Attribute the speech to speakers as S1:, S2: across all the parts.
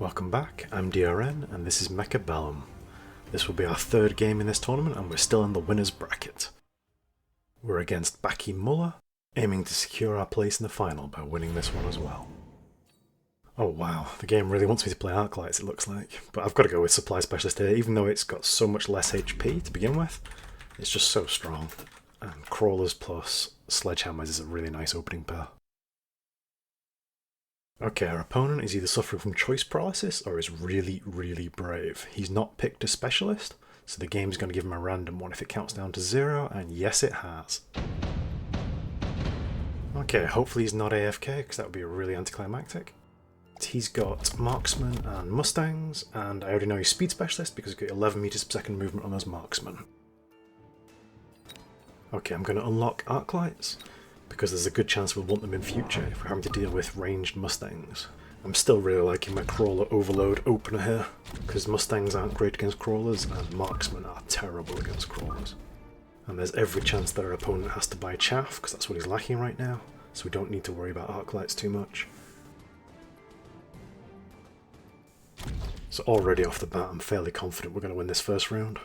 S1: Welcome back, I'm DRN and this is Mechabellum. This will be our third game in this tournament and we're still in the winner's bracket. We're against Baki Muller, aiming to secure our place in the final by winning this one as well. Oh wow, the game really wants me to play Arclights it looks like, but I've got to go with Supply Specialist here even though it's got so much less HP to begin with. It's just so strong, and Crawlers plus Sledgehammers is a really nice opening pair. Okay, our opponent is either suffering from choice paralysis or is really, really brave. He's not picked a specialist, so the game's going to give him a random one if it counts down to 0, and yes it has. Okay, hopefully he's not AFK, because that would be really anticlimactic. He's got Marksman and Mustangs, and I already know he's Speed Specialist because he's got 11 meters per second movement on those Marksmen. Okay, I'm going to unlock Arclights, because there's a good chance we'll want them in future if we're having to deal with ranged Mustangs. I'm still really liking my Crawler Overload opener here, because Mustangs aren't great against Crawlers and Marksmen are terrible against Crawlers. And there's every chance that our opponent has to buy chaff, because that's what he's lacking right now, so we don't need to worry about Arclights too much. So already off the bat I'm fairly confident we're going to win this first round.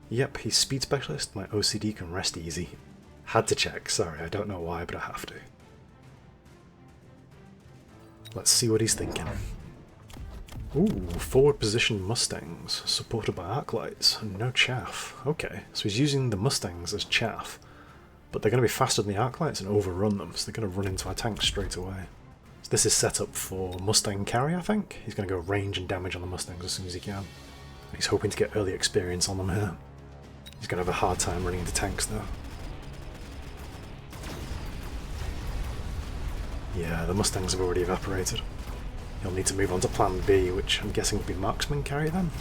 S1: Yep, he's Speed Specialist, my OCD can rest easy. Had to check, sorry, I don't know why, but I have to. Let's see what he's thinking. Ooh, forward position Mustangs, supported by Arclights, and no chaff. Okay, so he's using the Mustangs as chaff, but they're going to be faster than the Arclights and overrun them, so they're going to run into our tanks straight away. So this is set up for Mustang carry, I think. He's going to go range and damage on the Mustangs as soon as he can. He's hoping to get early experience on them here. He's going to have a hard time running into tanks though. Yeah, the Mustangs have already evaporated. He'll need to move on to plan B, which I'm guessing will be Marksman carry then?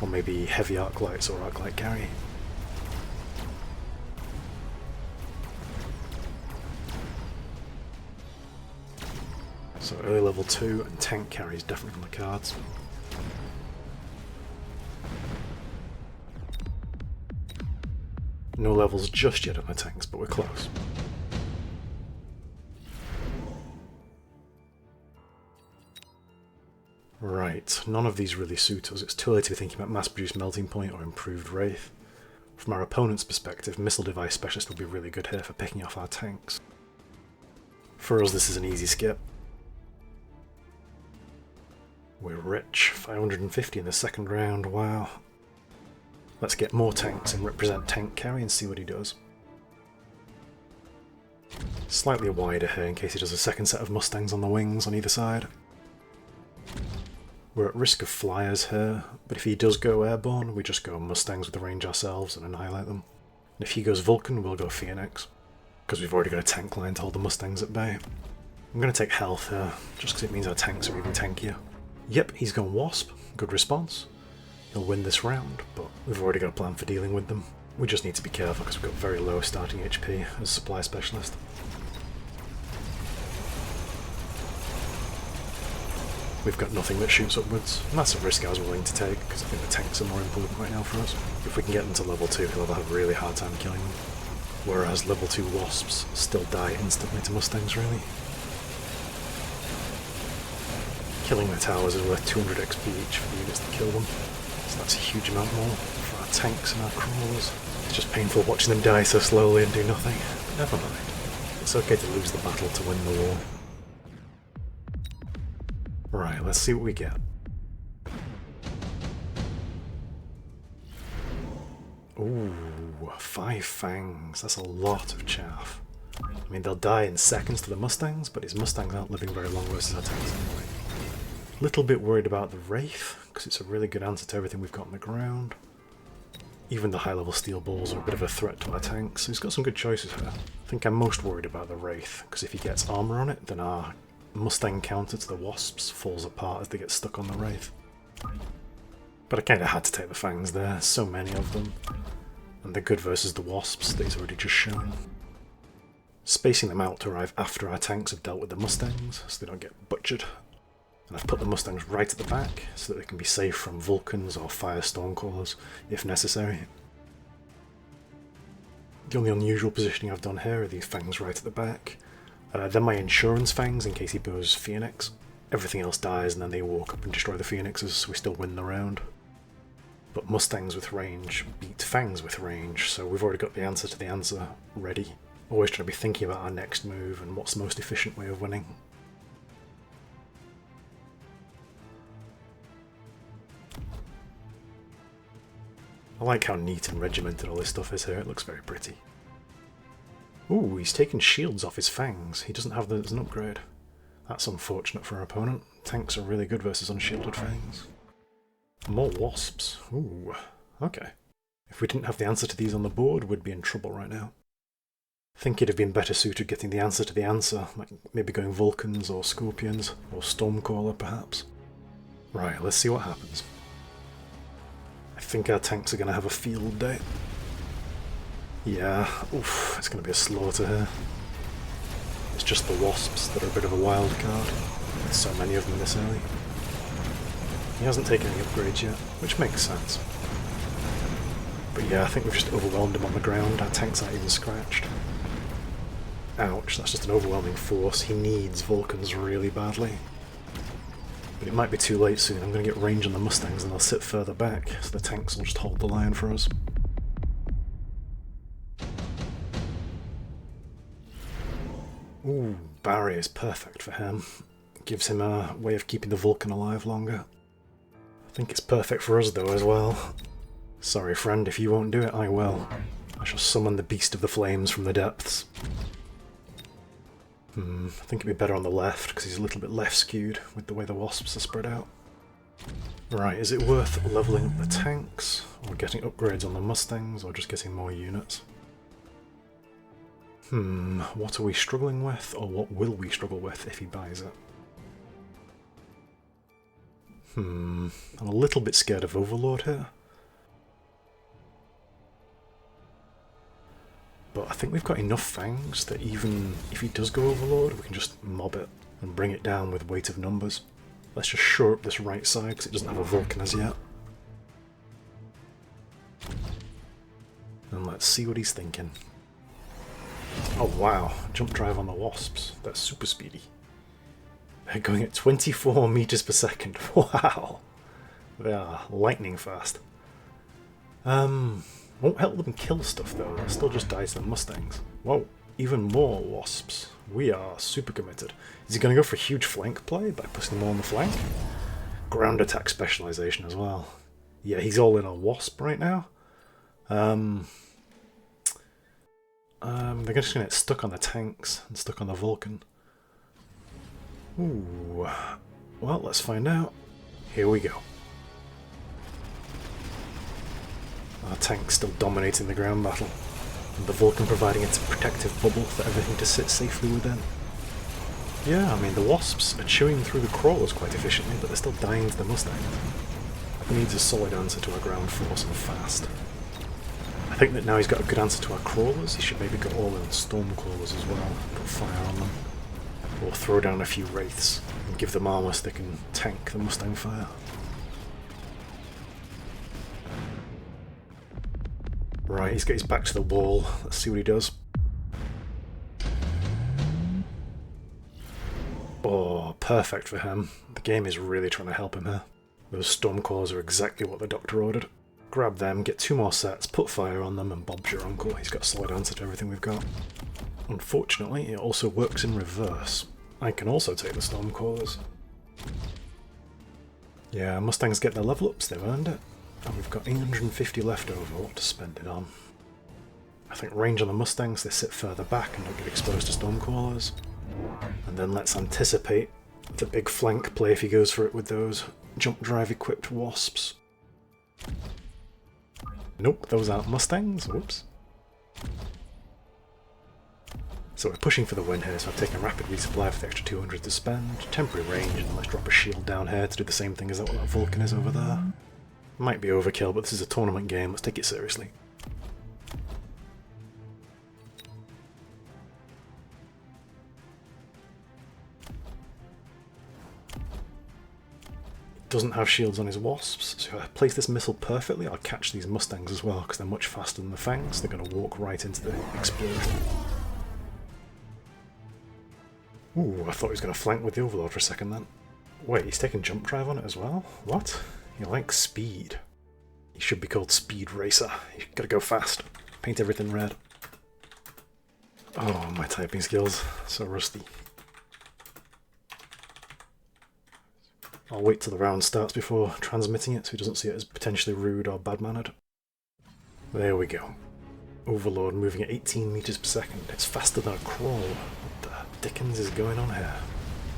S1: Or maybe heavy Arclights or Arclight carry. So early level 2 and tank carry is definitely on the cards. No levels just yet on my tanks, but we're close. Right, none of these really suit us. It's too late to be thinking about mass-produced melting point or improved wraith. From our opponent's perspective, missile device specialist would be really good here for picking off our tanks. For us, this is an easy skip. We're rich, 550 in the second round, wow. Let's get more tanks and represent tank carry and see what he does. Slightly wider here in case he does a second set of Mustangs on the wings on either side. We're at risk of flyers here, but if he does go airborne, we just go Mustangs with the range ourselves and annihilate them. And if he goes Vulcan, we'll go Phoenix, because we've already got a tank line to hold the Mustangs at bay. I'm going to take health here, just because it means our tanks are even tankier. Yep, he's gone Wasp, good response. He'll win this round, but we've already got a plan for dealing with them. We just need to be careful because we've got very low starting HP as Supply Specialist. We've got nothing that shoots upwards, and that's a risk I was willing to take because I think the tanks are more important right now for us. If we can get them to level 2, he'll have a really hard time killing them. Whereas level 2 Wasps still die instantly to Mustangs really. Killing the towers is worth 200 XP each for the units that kill them. So that's a huge amount more for our tanks and our crawlers. It's just painful watching them die so slowly and do nothing, but never mind. It's okay to lose the battle to win the war. Right, let's see what we get. Ooh, 5 fangs, that's a lot of chaff. I mean, they'll die in seconds to the Mustangs, but his Mustangs aren't living very long versus our tanks anyway. Little bit worried about the Wraith, because it's a really good answer to everything we've got on the ground. Even the high level steel balls are a bit of a threat to our tanks, so he's got some good choices here. I think I'm most worried about the Wraith, because if he gets armor on it, then our Mustang counter to the Wasps falls apart as they get stuck on the Wraith. But I kinda had to take the fangs there, so many of them. And they're good versus the Wasps that he's already just shown. Spacing them out to arrive after our tanks have dealt with the Mustangs, so they don't get butchered. And I've put the Mustangs right at the back, so that they can be safe from Vulcans or Fire Stormcallers, if necessary. The only unusual positioning I've done here are these fangs right at the back, Then my insurance fangs in case he goes Phoenix. Everything else dies and then they walk up and destroy the Phoenixes, so we still win the round. But Mustangs with range beat Fangs with range, so we've already got the answer to the answer ready. Always trying to be thinking about our next move and what's the most efficient way of winning. I like how neat and regimented all this stuff is here, it looks very pretty. Ooh, he's taken shields off his Fangs. He doesn't have that as an upgrade. That's unfortunate for our opponent. Tanks are really good versus unshielded Fangs. More Wasps. Ooh, okay. If we didn't have the answer to these on the board, we'd be in trouble right now. I think it'd have been better suited getting the answer to the answer, like maybe going Vulcans or Scorpions, or Stormcaller perhaps. Right, let's see what happens. I think our tanks are going to have a field day. Yeah, oof, it's going to be a slaughter here. It's just the Wasps that are a bit of a wild card. There's so many of them this early. He hasn't taken any upgrades yet, which makes sense. But yeah, I think we've just overwhelmed him on the ground. Our tanks aren't even scratched. Ouch, that's just an overwhelming force. He needs Vulcans really badly. But it might be too late soon. I'm going to get range on the Mustangs and they'll sit further back, so the tanks will just hold the line for us. Ooh, barrier is perfect for him. Gives him a way of keeping the Vulcan alive longer. I think it's perfect for us though as well. Sorry friend, if you won't do it, I will. I shall summon the Beast of the Flames from the depths. I think it'd be better on the left, because he's a little bit left skewed with the way the Wasps are spread out. Right, is it worth levelling up the tanks, or getting upgrades on the Mustangs, or just getting more units? What are we struggling with, or what will we struggle with if he buys it? I'm a little bit scared of Overlord here. But I think we've got enough Fangs that even if he does go Overlord, we can just mob it and bring it down with weight of numbers. Let's just shore up this right side because it doesn't have a Vulcan as yet. And let's see what he's thinking. Oh wow, jump drive on the Wasps. That's super speedy. They're going at 24 meters per second. Wow. They are lightning fast. Won't help them kill stuff though, they'll still just die to the Mustangs. Whoa, even more Wasps. We are super committed. Is he going to go for a huge flank play by pushing them all on the flank? Ground attack specialization as well. Yeah, he's all in on Wasp right now. They're just going to get stuck on the tanks and stuck on the Vulcan. Ooh. Well, let's find out. Here we go. Our tank's still dominating the ground battle, and the Vulcan providing its protective bubble for everything to sit safely within. Yeah, I mean, the Wasps are chewing through the crawlers quite efficiently, but they're still dying to the Mustang. It needs a solid answer to our ground force and fast. I think that now he's got a good answer to our crawlers, he should maybe go all in Stormcrawlers as well, put fire on them. Or throw down a few Wraiths and give them armor so they can tank the Mustang fire. Right, he's got his back to the wall. Let's see what he does. Oh, perfect for him. The game is really trying to help him here. Those Stormclaws are exactly what the Doctor ordered. Grab them, get 2 more sets, put fire on them, and Bob's your uncle. He's got a solid answer to everything we've got. Unfortunately, it also works in reverse. I can also take the Stormcallers. Yeah, Mustangs get their level ups, they've earned it. And we've got 850 left over, what to spend it on. I think range on the Mustangs, they sit further back and don't get exposed to Stormcallers. And then let's anticipate the big flank play if he goes for it with those jump drive equipped Wasps. Nope, those aren't Mustangs, whoops. So we're pushing for the win here, so I've taken a rapid resupply for the extra 200 to spend, temporary range, and let's drop a shield down here to do the same thing as that Vulcan is over there. Might be overkill, but this is a tournament game, let's take it seriously. Doesn't have shields on his Wasps, so if I place this missile perfectly, I'll catch these Mustangs as well, because they're much faster than the Fangs, they're going to walk right into the explosion. Ooh, I thought he was going to flank with the Overlord for a second then. Wait, he's taking jump drive on it as well? What? He likes speed. He should be called Speed Racer. You gotta go fast. Paint everything red. Oh, my typing skills. So rusty. I'll wait till the round starts before transmitting it so he doesn't see it as potentially rude or bad-mannered. There we go. Overlord moving at 18 meters per second. It's faster than a crawl. What the dickens is going on here?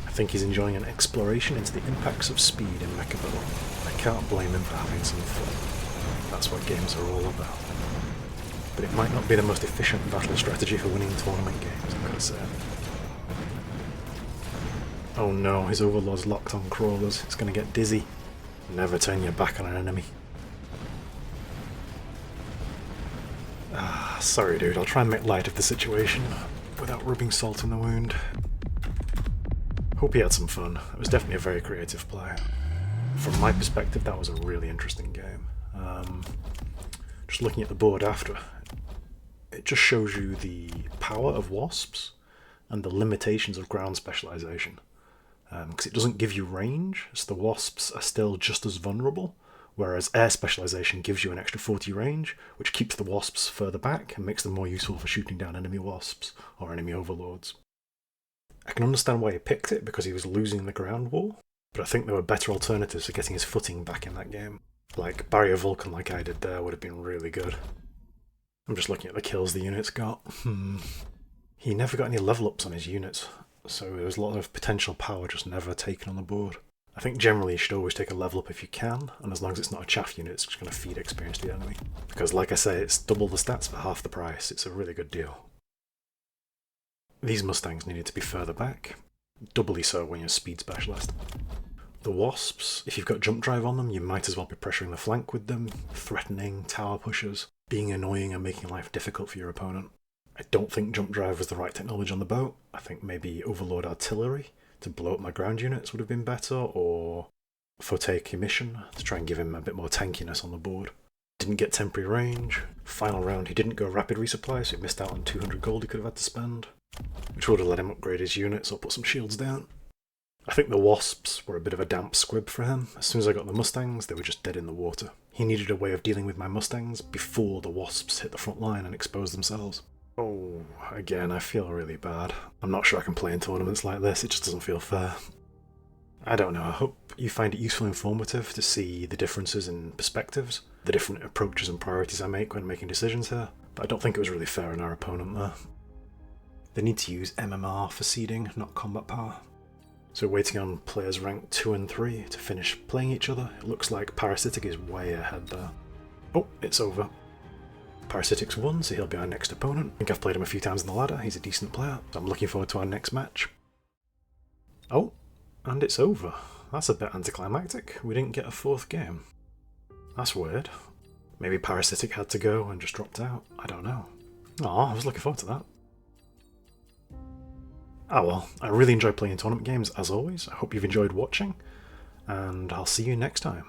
S1: I think he's enjoying an exploration into the impacts of speed in Mechabellum. I can't blame him for having some fun. That's what games are all about. But it might not be the most efficient battle strategy for winning tournament games, I've got to say. Oh no, his Overlord's locked on crawlers. It's going to get dizzy. Never turn your back on an enemy. Ah, sorry dude, I'll try and make light of the situation without rubbing salt in the wound. Hope he had some fun. It was definitely a very creative play. From my perspective, that was a really interesting game. Just looking at the board after, it just shows you the power of Wasps and the limitations of ground specialization. Because it doesn't give you range, so the Wasps are still just as vulnerable, whereas air specialization gives you an extra 40 range, which keeps the Wasps further back and makes them more useful for shooting down enemy Wasps or enemy Overlords. I can understand why he picked it, because he was losing the ground war, but I think there were better alternatives for getting his footing back in that game. Like Barrier Vulcan like I did there would have been really good. I'm just looking at the kills the units got. He never got any level ups on his units, so there was a lot of potential power just never taken on the board. I think generally you should always take a level up if you can, and as long as it's not a chaff unit, it's just going to feed experience to the enemy. Because like I say, it's double the stats for half the price. It's a really good deal. These Mustangs needed to be further back, doubly so when you're a speed specialist. The Wasps, if you've got jump drive on them, you might as well be pressuring the flank with them, threatening, tower pushers, being annoying and making life difficult for your opponent. I don't think jump drive was the right technology on the boat. I think maybe Overlord artillery to blow up my ground units would have been better, or Photic emission to try and give him a bit more tankiness on the board. Didn't get temporary range. Final round he didn't go rapid resupply, so he missed out on 200 gold he could have had to spend, which would have let him upgrade his units or put some shields down. I think the Wasps were a bit of a damp squib for him. As soon as I got the Mustangs, they were just dead in the water. He needed a way of dealing with my Mustangs before the Wasps hit the front line and exposed themselves. Oh, again, I feel really bad. I'm not sure I can play in tournaments like this, it just doesn't feel fair. I don't know, I hope you find it useful and informative to see the differences in perspectives, the different approaches and priorities I make when making decisions here, but I don't think it was really fair on our opponent there. They need to use MMR for seeding, not combat power. So waiting on players ranked 2 and 3 to finish playing each other. It looks like Parasitic is way ahead there. Oh, it's over. Parasitic's won, so he'll be our next opponent. I think I've played him a few times on the ladder, he's a decent player, so I'm looking forward to our next match. Oh, and it's over. That's a bit anticlimactic. We didn't get a 4th game. That's weird. Maybe Parasitic had to go and just dropped out. I don't know. Aw, I was looking forward to that. Oh well, I really enjoy playing tournament games as always. I hope you've enjoyed watching, and I'll see you next time.